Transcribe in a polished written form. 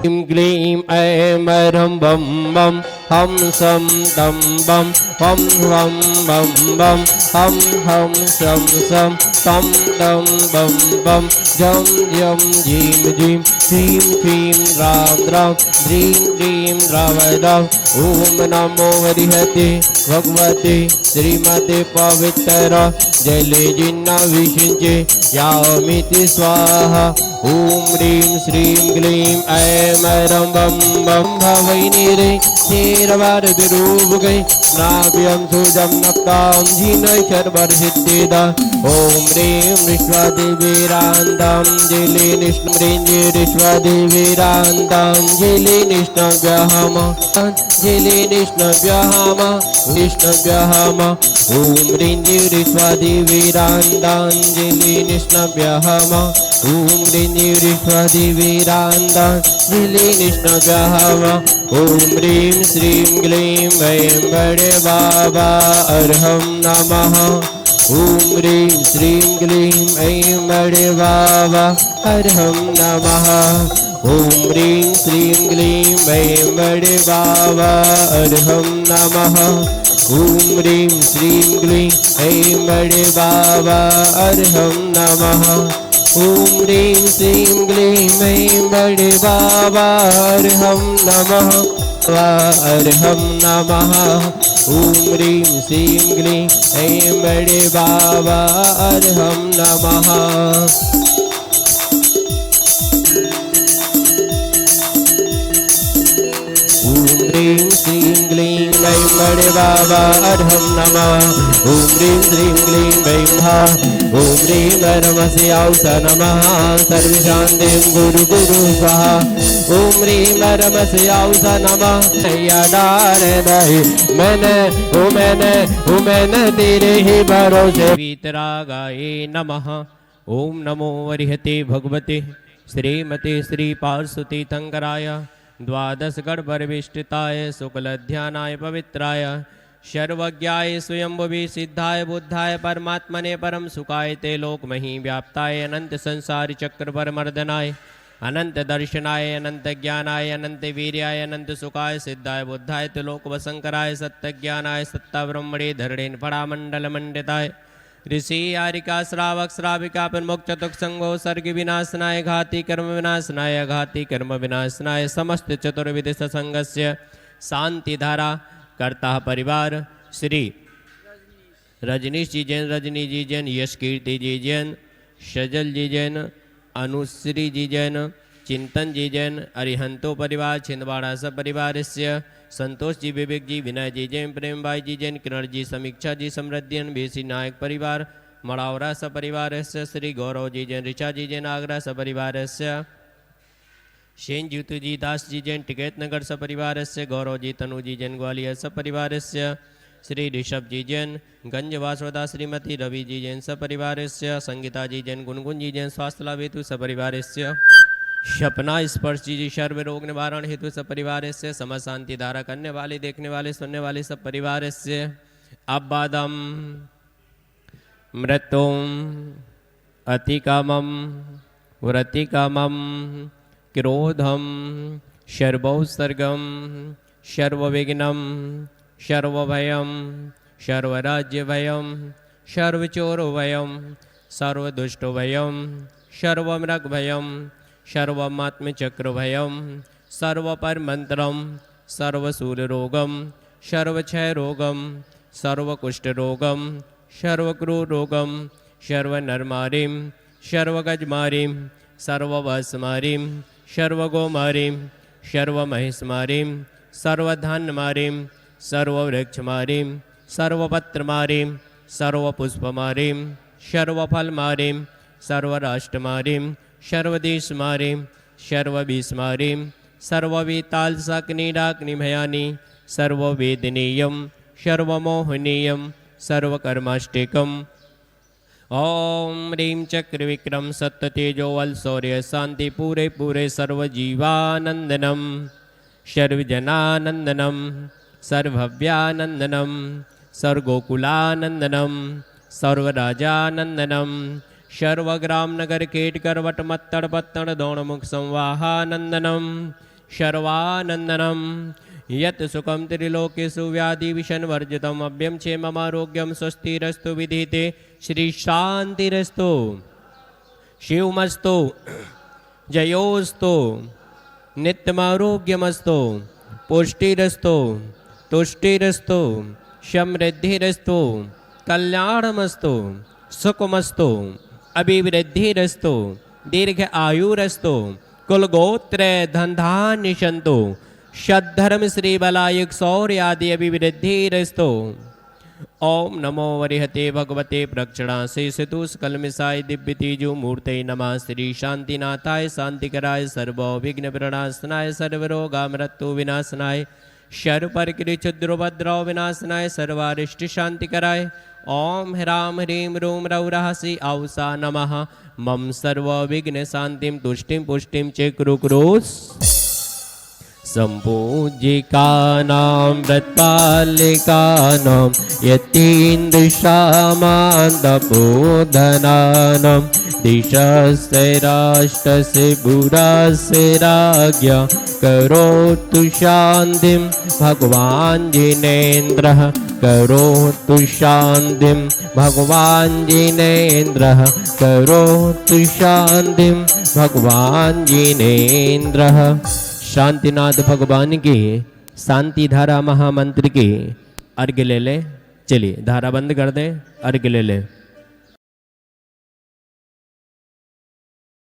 क्लीं क्लीं ऐं रं बं बं हम सं दं बं वं वं बं बं हम हं शं शं तं दं बं बं जं जं जीं जीं ह्रीं क्लीं रां रां ह्रीं क्लीं रावदं ॐ नमो हरिहते भगवते श्रीमते पवित्र जलेजिन्ना विषिञ्चे यामिति स्वाहा ॐ ह्रीं श्रीं क्लीं ऐं रं बं बं भवै निरे निरवरविरूपगै नाभ्यं सुजं नक्तां जिनैश्वर्सिद्धिदा ॐ ह्रीं विश्वदेवीरान्ताञ्जलि निष्णुमृञ्जिरिश्वदेवीरान्ताञ्जलि निष्णव्यहमाञ्जलि निष्णव्यहम ॐ ह्रीं निष्णव्यहम ॐ ह्रीं निष्णव्यहम ॐ ह्रीं श्रीं क्लीं ऐं बड़े बाबा अर्हं नमः ॐ ह्रीं श्रीं क्लीं ऐं बड़े बाबा अर्हं नमः ॐ ह्रीं श्रीं क्लीं ऐं बड़े बाबा अर्हं नमः ॐ ह्रीं श्रीं क्लीं ऐं बड़े बाबा अर्हं नमः ॐ ह्रीं श्रीं क्लीं ऐं बड़े बाबा अर्हं नमः अर्हं नमः ॐ ह्रीं श्रीं क्लीं ऐं बड़े बाबा अर्हं नमः ॐ ह्रीं श्रीं क्लीं ऐं बड़े बाबा अर्हं नमः ॐ ह्रीं श्रीं क्लीं ऐं ॐ ह्रीं परमस्याौष नमः सर्वशान्तिं गुरु गुरु स्वाहा ॐ ह्रीं परमस्याौष नमः यादार दहि मैंने तेरे ही भरोसे वीतरागाय नमः ॐ नमो वरिहते भगवते श्रीमते श्री पार्श्वती तंकराय द्वादश गणपरिविष्टिताय शुक्लध्यानाय पवित्राय सर्वज्ञाय स्वयंभुवे सिद्धाय बुद्धाय परमात्मने परम सुखाय ते लोकमहि व्याप्ताय अनंत संसार चक्र परमर्दनाय अनंत दर्शनाय अनंत ज्ञानाय अनंत वीर्याय अनंत सुखाय सिद्धाय बुद्धाय ते लोकवशंकराय सत्य ज्ञानाय सत्ता ब्रह्मणे धरणेन फड़ामंडल मंडिताय ऋषि यारिका श्रावक श्राविका प्रमुख चतुक संगो सर्ग विनाशनाय घाति कर्म विनाशनाय घाति कर्म विनाशनाय समस्त चतुर्विध सत्संगस्य शांति धारा करता परिवार श्री रजनीश जी जैन, रजनी जी जैन, यश कीर्ति जी जैन, सजल जी जैन, अनुश्री जी जैन, चिंतन जी जैन, अरिहंतो परिवार छिंदवाड़ा सब परिवार संतोष जी, विवेक जी, विनय जी जैन, प्रेम भाई जी जैन, किरण जी, समीक्षा जी, समृद्धियन बेसी नायक परिवार मड़ावरा सपरिवार श्री गौरव जी जैन, ऋचा जी जैन, आगरा सपरिवार शेन ज्योति जी, दास जी जैन, टिकैत नगर सपरिवार गौरव जी, तनु जी जैन, ग्वालियर सपरिवार श्री ऋषभ जी जैन, गंज वासवदा श्रीमती रवि जी जैन सपरिवार संगीता जी जैन, गुनगुन जी जैन, स्वास्थ्य लाभ हेतु सपरिवार सपना स्पर्श जी सर्व रोग निवारण हेतु सब परिवार से समस्त शांति धारा करने वाले देखने वाले सुनने वाले सब परिवार से अबादम मृत्युम अतिकामम व्रतिकामम क्रोधम सर्वौसर्गम सर्वविघ्नम सर्वभयम सर्वराज्यभयम सर्वचोरभयम सर्वदुष्टभयम सर्वमृगभयम सर्वमात्मचक्रभयं सर्वपरमंत्रम सर्वशूलरोगम सर्वक्षयरोगम सर्वकुष्ठरोगम सर्वक्रूरोगम सर्वनरमारीं सर्वगजमारीं सर्ववसमारीं सर्वगोमारीं सर्वमहिषमारीं सर्वधान्यमारीं सर्ववृक्षमारीं सर्वपत्रमारीं सर्वपुष्पमारीं सर्वफलमारीं सर्वराष्ट्रमारीं सर्वदेशमारीं सर्वविस्मारीं सर्ववेतालसाग्निडाग्निभयानि सर्ववेदनीयं सर्वमोहनीयं सर्वकर्माष्टिकम् ओम ह्रीं चक्रविक्रम सत्यतेजोवल शौर्य शांति पूरे पूरे सर्वजीवानंदनम सर्वजनानंदनम सर्वभव्यानंदनम सर्वगोकुलानंदनम सर्वराजानंदनम सर्वग्राम नगर केटकर वटमत्तड़ पत्तड़ दौणमुख संवाहानंदनम सर्वानंदनम यत् सुखम त्रिलोकेषु व्याधि विषण वर्जितम अभ्यम क्षेममारोग्यम स्वस्तिरस्तु विधिते श्री शांतिरस्तु शिवमस्तु जयोस्तु नित्यमारोग्यमस्तु पुष्टिरस्तु तुष्टिरस्तु समृद्धिरस्तु कल्याणमस्तु सुखमस्तु अभिवृद्धिरस्तु दीर्घ आयुरस्तु कुलगोत्र धनधान्य संतु सद्धर्म श्री बलायुग सौर्यादि अभिवृद्धिरस्तु। ओम नमो वरिहते भगवते प्रक्षणा से सकलमिसाय दिव्य तेजो मूर्ते नमः श्री शांतिनाथाय शांतिकराय सर्व विघ्न प्रणाशनाय सर्वरोगा मृत्यु विनाशनाय शर्व परिकृद्रुभद्रव विनाशनाय सर्वारिष्ट शांतिकराय। ओम ह्राम ह्रीं रूम रौरासी औसा नमः मम सर्व विघ्न शांतिम तुष्टिम पुष्टिम च कुरुकुरुस्। सम्पूजिकानां व्रतपालिकानां यतीन्द्रशामान्तपोधनानां दिशस्य राष्ट्रस्य बुरास्य राज्ञा करोतु शान्तिं भगवान् जिनेन्द्रः करोतु शान्तिं भगवान् जिनेन्द्रः करोतु शान्तिं भगवान् जिनेन्द्रः। शांतिनाथ भगवान की शांति धारा महामंत्र की अर्घ्य ले ले। चलिए धारा बंद कर दे, अर्घ्य ले ले।